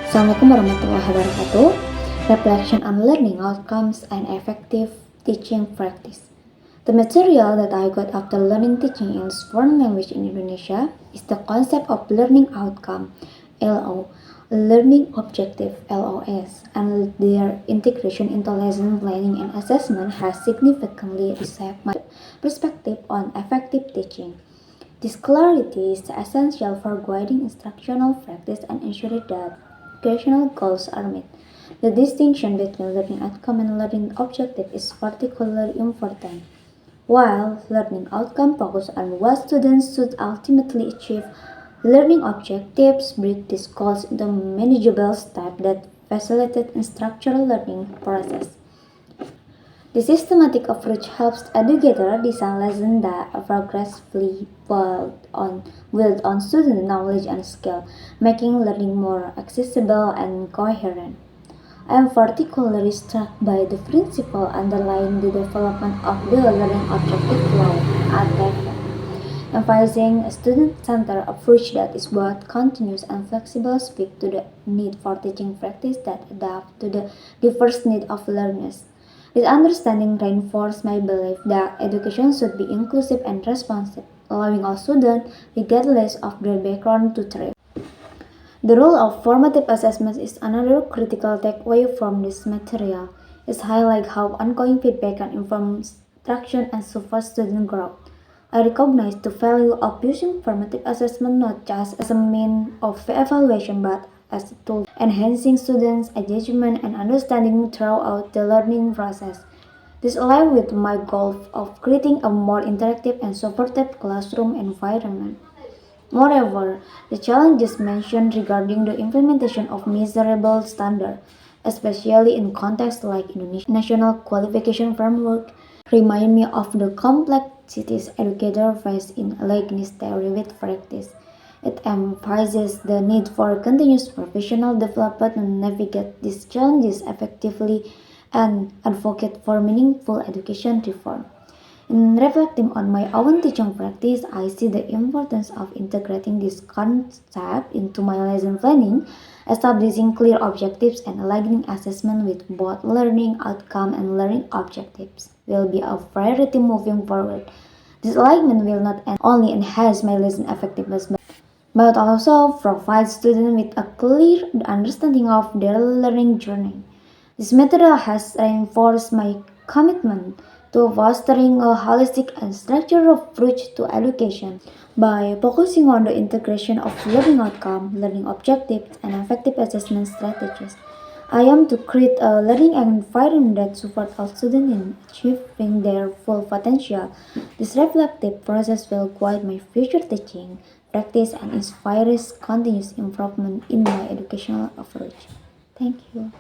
Assalamualaikum warahmatullahi wabarakatuh. Reflection on learning outcomes and effective teaching practice. The material that I got after learning teaching in foreign language in Indonesia is the concept of learning outcome (LO), learning objective (LOS), and their integration into lesson planning and assessment has significantly reshaped my perspective on effective teaching. This clarity is essential for guiding instructional practice and ensuring that educational goals are met. The distinction between learning outcome and learning objective is particularly important. While learning outcome focuses on what students should ultimately achieve, learning objectives break these goals into manageable steps that facilitate instructional learning process. The systematic approach helps educators design lessons that progressively build on student knowledge and skill, making learning more accessible and coherent. I am particularly struck by the principle underlying the development of the learning objective flow (ATF), emphasizing a student-centered approach that is both continuous and flexible speak to the need for teaching practice that adapt to the diverse needs of learners. This understanding reinforces my belief that education should be inclusive and responsive, allowing all students, regardless of their background, to thrive. The role of formative assessment is another critical takeaway from this material. It highlights how ongoing feedback can inform instruction and support student growth. I recognize the value of using formative assessment not just as a means of evaluation but as a tool enhancing students' engagement and understanding throughout the learning process. This aligns with my goal of creating a more interactive and supportive classroom environment. Moreover, the challenges mentioned regarding the implementation of measurable standards, especially in contexts like Indonesia's national qualification framework, remind me of the complexities educators face in aligning theory with practice. It emphasizes the need for continuous professional development to navigate these challenges effectively and advocate for meaningful education reform. In reflecting on my own teaching practice, I see the importance of integrating this concept into my lesson planning, establishing clear objectives and aligning assessment with both learning outcome and learning objectives will be a priority moving forward. This alignment will not only enhance my lesson effectiveness but also provide students with a clear understanding of their learning journey. This material has reinforced my commitment to fostering a holistic and structured approach to education by focusing on the integration of learning outcome, learning objectives, and effective assessment strategies. I am to create a learning environment that supports all students in achieving their full potential. This reflective process will guide my future teaching, practice, and inspires continuous improvement in my educational approach. Thank you.